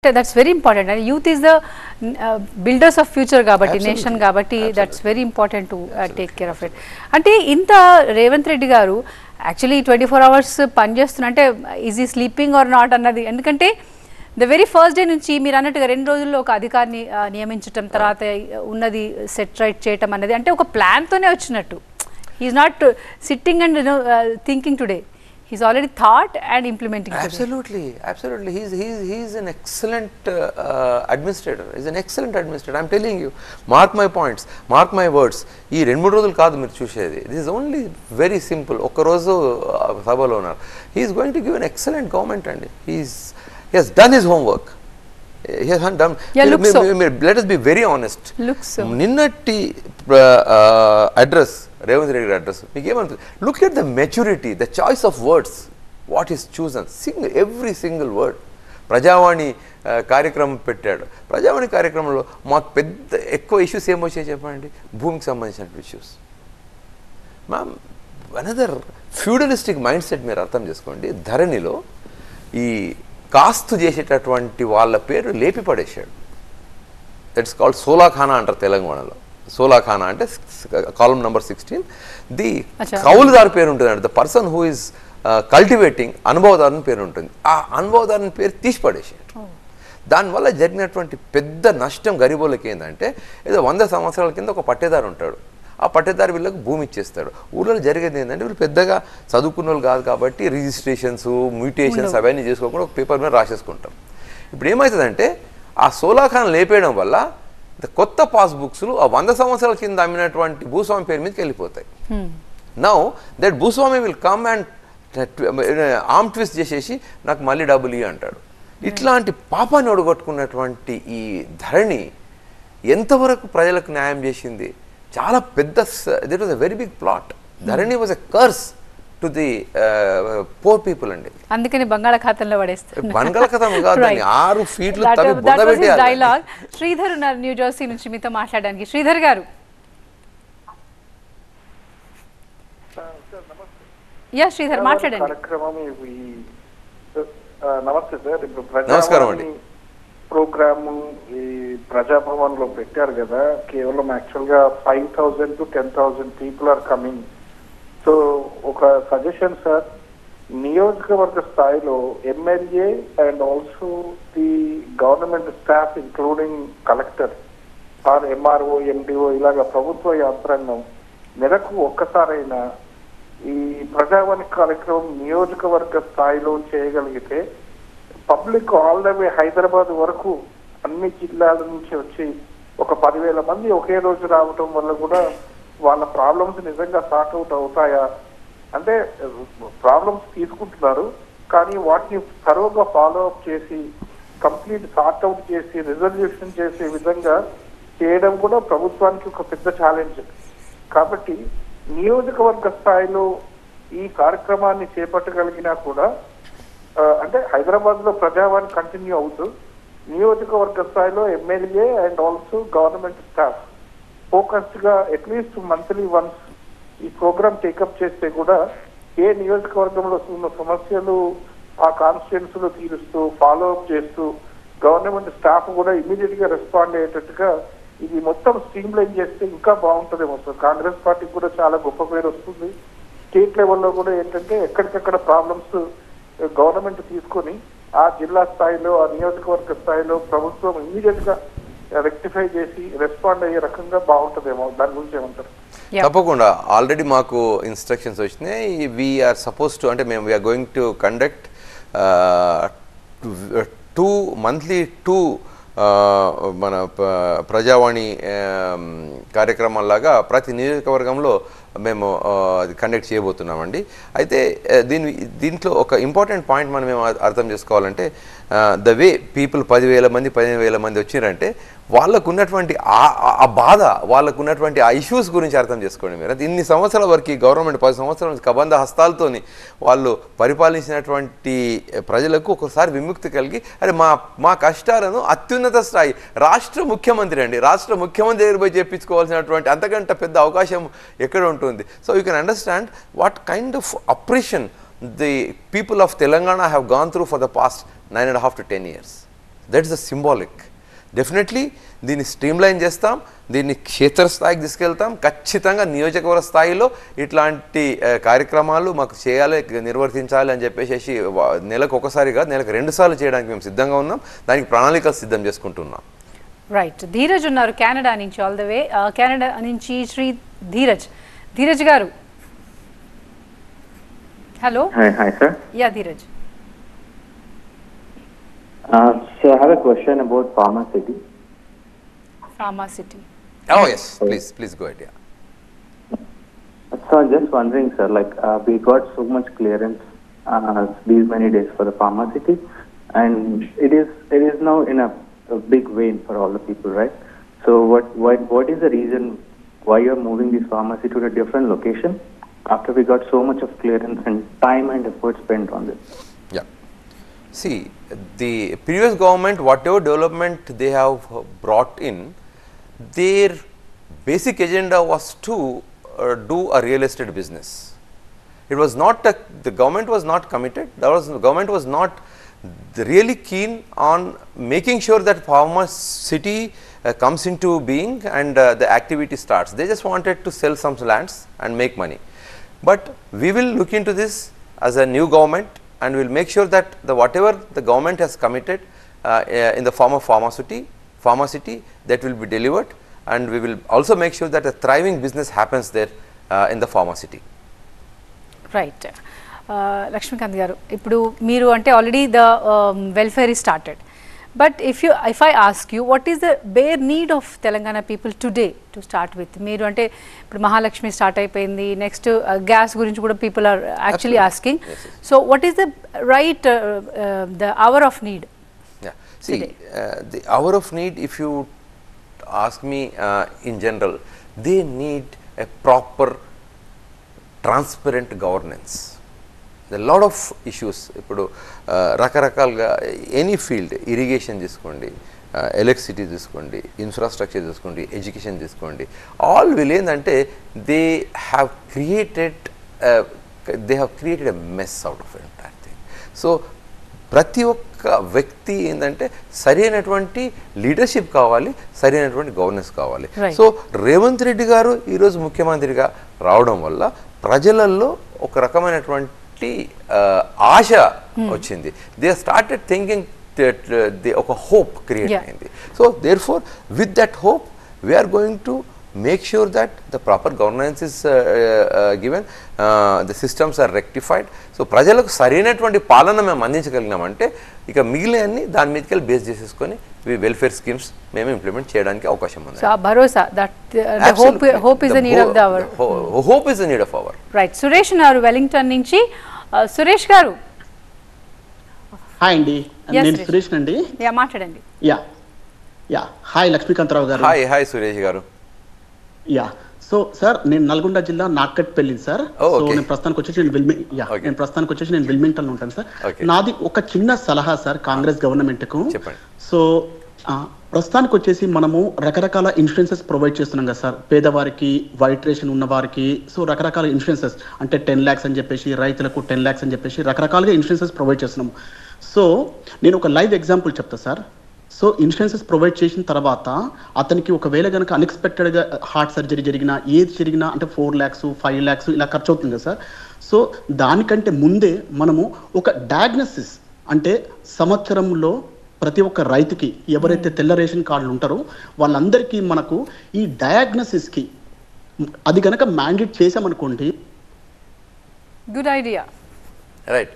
That's very important, and youth is the builders of future kabatti, nation kabatti. That's very important to take care of it. Ante inta Revanth Reddy garu actually 24 hours pan chestunna ante is he sleeping or not annadi endukante the very first day nunchi meer annatuga rendu rojullo oka adhikarni niyamincham tarvata unnadi set right cheyam annadi ante oka plan tone vachinattu. He is not sitting and thinking today. He's already thought and implementing. Absolutely, absolutely. He's an excellent administrator. He's an excellent administrator. I'm telling you. Mark my points. Mark my words. Ee rendu moodu rojulu kaadu meer chusedi. This is only very simple. Oka roju sabalo unnaru. He is going to give an excellent government and he has done his homework. He has done. Yeah, looks so. Let us be very honest. Looks so. Ninnati address. Revanth Reddy address. Look at the maturity, the choice of words, what is chosen. Every single word. Prajavani కార్యక్రమం పెట్టాడు. ప్రజావాణి కార్యక్రమంలో మాకు పెద్ద ఎక్కువ issues ఏమొచ్చాయి చెప్పండి, భూమికి సంబంధించిన issues. Ma'am another feudalistic mind set మీరు అర్థం చేసుకోండి. ధరణిలో ఈ కాస్తు చేసేటటువంటి వాళ్ళ పేరు లేపి పడేశాడు. దట్స్ కాల్డ్ సోలాఖానా అంటారు తెలంగాణలో. సోలాఖానా అంటే కాలమ్ నెంబర్ 16. ది కౌలుదారు పేరు ఉంటుందండి. The person who is cultivating అనుభవదారుని పేరు ఉంటుంది. ఆ అనుభవదారుని పేరు తీసి పడేసాడు. దానివల్ల జరిగినటువంటి పెద్ద నష్టం గరీబోళ్ళకి ఏంటంటే, ఏదో 100 సంవత్సరాల కింద ఒక పట్టేదారు ఉంటాడు. ఆ పట్టేదారు వీళ్ళకి భూమి ఇచ్చేస్తాడు. ఊళ్ళో జరిగేది ఏంటంటే, వీళ్ళు పెద్దగా చదువుకున్న వాళ్ళు కాదు కాబట్టి రిజిస్ట్రేషన్స్ మ్యూటేషన్స్ అవన్నీ చేసుకోకుండా ఒక పేపర్ మీద రాసేసుకుంటాం. ఇప్పుడు ఏమవుతుందంటే, ఆ సోలాఖానా లేపేయడం వల్ల కొత్త పాస్బుక్స్లు ఆ 100 సంవత్సరాల కింద అమ్మినటువంటి భూస్వామి పేరు మీదకి వెళ్ళిపోతాయి. నౌ దట్ భూస్వామి will come and arm twist చేసేసి నాకు మళ్ళీ డబ్బులు ఇవి అంటాడు. ఇట్లాంటి పాపాన్ని ఒడగొట్టుకున్నటువంటి ఈ ధరణి ఎంతవరకు ప్రజలకు న్యాయం చేసింది? చాలా పెద్ద, that was a very big plot. Dharani was a curse to the poor people అండి. అందుకని బంగాళాఖాతంలో పడేస్తారు. బంగాళాఖాతం కాదు, 6 ఫీట్లు తవ్వి బుర్ర పెట్టేయాలి. డైలాగ్. శ్రీధర్ ఉన్నారు న్యూ జెర్సీ నుంచి మీతో మాట్లాడడానికి. శ్రీధర్ గారు. యా శ్రీధర్ మాట్లాడండి. నమస్తే సార్. ఇప్పుడు నమస్కారం అండి. ప్రోగ్రాము ఈ ప్రజాభవన్ లో పెట్టారు కదా, కేవలం యాక్చువల్ గా 5,000 to 10,000 people are coming. So ఒక సజెషన్ సార్, నియోజకవర్గ స్థాయిలో MLA and also the government staff including collector or MRO MDO ఇలాగ ప్రభుత్వ యంత్రాంగం నెలకు ఒక్కసారైనా ఈ ప్రజావాణి కార్యక్రమం నియోజకవర్గ స్థాయిలో చేయగలిగితే public all the way Hyderabad వరకు అన్ని జిల్లాల నుంచి వచ్చి ఒక 10,000 మంది ఒకే రోజు రావటం వల్ల కూడా వాళ్ళ ప్రాబ్లమ్స్ నిజంగా సార్ట్ అవుట్ అవుతాయా అంటే, ప్రాబ్లమ్స్ తీసుకుంటున్నారు కానీ వాటిని థరోగా ఫాలో అప్ చేసి కంప్లీట్ సార్ట్ అవుట్ చేసి రిజల్యూషన్ చేసే విధంగా చేయడం కూడా ప్రభుత్వానికి ఒక పెద్ద ఛాలెంజ్. కాబట్టి నియోజకవర్గ స్థాయిలో ఈ కార్యక్రమాన్ని చేపట్టగలిగినా కూడా అంటే హైదరాబాద్ లో ప్రజావాణి కంటిన్యూ అవుతూ నియోజకవర్గ స్థాయిలో MLA and also government staff focused గా అట్లీస్ట్ మంత్లీ వన్స్ ఈ ప్రోగ్రామ్ టేకప్ చేస్తే కూడా ఏ నియోజకవర్గంలో ఉన్న సమస్యలు ఆ కాన్స్టిట్యుయెన్సీ లో తీరుస్తూ ఫాలో అప్ చేస్తూ గవర్నమెంట్ స్టాఫ్ కూడా ఇమీడియట్ గా రెస్పాండ్ అయ్యేటట్టుగా ఇది మొత్తం స్ట్రీమ్ లైన్ చేస్తే ఇంకా బాగుంటుందేమో సార్. కాంగ్రెస్ పార్టీకి కూడా చాలా గొప్ప పేరు వస్తుంది. స్టేట్ లెవెల్లో కూడా ఏంటంటే ఎక్కడికక్కడ ప్రాబ్లమ్స్ గవర్నమెంట్ తీసుకొని ఆ జిల్లా స్థాయిలో ఆ నియోజకవర్గ స్థాయిలో ప్రభుత్వం ఇమీడియట్ గా రెక్టిఫై చేసి రెస్పాండ్ అయ్యే రకంగా బాగుంటుందేమో. దాని గురించి ఏమంటారు? తప్పకుండా ఆల్రెడీ మాకు ఇన్స్ట్రక్షన్స్ వచ్చినాయి. వీఆర్ సపోజ్ టు అంటే మేము we're going to conduct 2 monthly మన ప్రజావాణి కార్యక్రమాల్లాగా ప్రతి నియోజకవర్గంలో మేము అది కండక్ట్ చేయబోతున్నామండి. అయితే దీంట్లో ఒక ఇంపార్టెంట్ పాయింట్ మనం మేము అర్థం చేసుకోవాలంటే, ద వే పీపుల్ 10,000 మంది 15,000 మంది వచ్చినారంటే వాళ్ళకు ఉన్నటువంటి ఆ బాధ, వాళ్ళకు ఉన్నటువంటి ఆ ఇష్యూస్ గురించి అర్థం చేసుకోండి మీరు. ఇన్ని సంవత్సరాల వరకు గవర్నమెంట్ 10 సంవత్సరాల నుంచి కబంధ హస్తాలతోని వాళ్ళు పరిపాలించినటువంటి ప్రజలకు ఒకసారి విముక్తి కలిగి, అరే మా కష్టాలను అత్యున్నత స్థాయి రాష్ట్ర ముఖ్యమంత్రి అండి, రాష్ట్ర ముఖ్యమంత్రి దగ్గర పోయి చెప్పించుకోవాల్సినటువంటి అంతకంటే పెద్ద అవకాశం ఎక్కడ ఉంటుంది? So you can understand what kind of oppression the people of Telangana have gone through for the past 9.5 to 10 years. That is the symbolic. Definitely దీన్ని స్ట్రీమ్లైన్ చేస్తాం, దీన్ని క్షేత్రస్థాయికి తీసుకెళ్తాం. ఖచ్చితంగా నియోజకవర్గ స్థాయిలో ఇట్లాంటి కార్యక్రమాలు మాకు చేయాలి, నిర్వర్తించాలి అని చెప్పేసి నెలకు ఒకసారి కాదు, నెలకు 2 సార్లు చేయడానికి మేము సిద్ధంగా ఉన్నాం. దానికి ప్రణాళికలు సిద్ధం చేసుకుంటున్నాం. రైట్. ధీరజ్ ఉన్నారు కెనడా నుంచి, ఆల్ ద వే కెనడా నుంచి శ్రీ ధీరజ్ గారు. Hello. Hi sir. Yeah Dheeraj. So I have a question about Pharma City. Pharma City. Oh yes, please go ahead. Yeah. So I'm just wondering, sir, like we got so much clearance these many days for the Pharma City, and it is now in a big vein for all the people, right? So what is the reason why you're moving this Pharma City to a different location after we got so much of clearance and time and effort spent on this? Yeah. See, the previous government, whatever development they have brought in, their basic agenda was to do a real estate business. It was not the government was not committed. The government was not really keen on making sure that Pharma City comes into being and the activity starts. They just wanted to sell some lands and make money. But we will look into this as a new government, and we will make sure that whatever the government has committed in the form of Pharma City, that will be delivered, and we will also make sure that a thriving business happens there in the Pharma City. Right. Lakshmikant garu, ఇప్పుడు మీరు అంటే already the welfare is started, but if I ask you what is the bare need of Telangana people today to start with? మీరు అంటే ఇప్పుడు Mahalakshmi start అయిపోయింది, next gas గురించి కూడా people are actually asking. So what is the right the hour of need? See, the hour of need, if you ask me in general, they need a proper transparent governance. There are a lot of issues. ఇప్పుడు రకరకాలుగా any field, irrigation తీసుకోండి, electricity తీసుకోండి, infrastructure తీసుకోండి, education తీసుకోండి, all వీళ్ళు ఏంటంటే they have created a mess out of entire thing. So ప్రతి ఒక్క వ్యక్తి ఏంటంటే సరైనటువంటి లీడర్షిప్ కావాలి, సరైనటువంటి గవర్నెన్స్ కావాలి. సో రేవంత్ రెడ్డి గారు ఈరోజు ముఖ్యమంత్రిగా రావడం వల్ల ప్రజలలో ఒక రకమైనటువంటి ఆశ వచ్చింది. దే స్టార్టెడ్ థింకింగ్, ఒక హోప్ క్రియేట్ అయింది. So therefore with that hope we're going to make sure that the proper governance is given, the systems are rectified. So ప్రజలకు సరైనటువంటి పాలన మేము అందించగలిగినామంటే ఇక మిగిలినన్ని దాని మీదకి బేస్ చేసేసుకొని వెల్ఫేర్ స్కీమ్స్ మేము ఇంప్లిమెంట్ చేయడానికి అవకాశం ఉంది. సో ఆ భరోసా, that hope is the need of the hour. Hope is the need of hour. Right. Suresh గారు వెలింగ్టన్ నుంచి. సురేష్ గారు. హాయ్ అండి, నేను సురేష్ అండి. యా, మాట్లాడండి. యా హాయ్ లక్ష్మీకాంతరావు గారు. హాయ్ సురేష్ గారు. యా, సో సార్ నేను నల్గొండ జిల్లా నార్కట్పల్లి సార్. సో నేను ప్రస్తుతానికి వచ్చేసి నేను విల్మింగ్టన్ లో ఉంటాను సార్. నాది ఒక చిన్న సలహా సార్ కాంగ్రెస్ గవర్నమెంట్ కు. సో ప్రస్తుతానికి వచ్చేసి మనము రకరకాల ఇన్సూరెన్సెస్ ప్రొవైడ్ చేస్తున్నాం కదా సార్, పేదవారికి, వైట్ రేషన్ ఉన్న వారికి. సో రకరకాల ఇన్సూరెన్సెస్ అంటే 10 lakhs అని చెప్పేసి, రైతులకు 10 lakhs అని చెప్పేసి రకరకాలుగా ఇన్సూరెన్సెస్ ప్రొవైడ్ చేస్తున్నాము. సో నేను ఒక లైవ్ ఎగ్జాంపుల్ చెప్తా సార్. సో ఇన్సూరెన్సెస్ ప్రొవైడ్ చేసిన తర్వాత అతనికి ఒకవేళ కనుక అన్ఎక్స్పెక్టెడ్గా హార్ట్ సర్జరీ జరిగినా, ఏది జరిగినా అంటే 4 lakhs 5 lakhs ఇలా ఖర్చు అవుతుంది కదా సార్. సో దానికంటే ముందే మనము ఒక డయాగ్నోసిస్ అంటే సంవత్సరంలో ప్రతి ఒక్క రైతుకి ఎవరైతే తెల్ల రేషన్ కార్డులు ఉంటారో వాళ్ళందరికీ మనకు ఈ డయాగ్నోసిస్కి అది కనుక మ్యాండేట్ చేసామనుకోండి. Good idea. రైట్.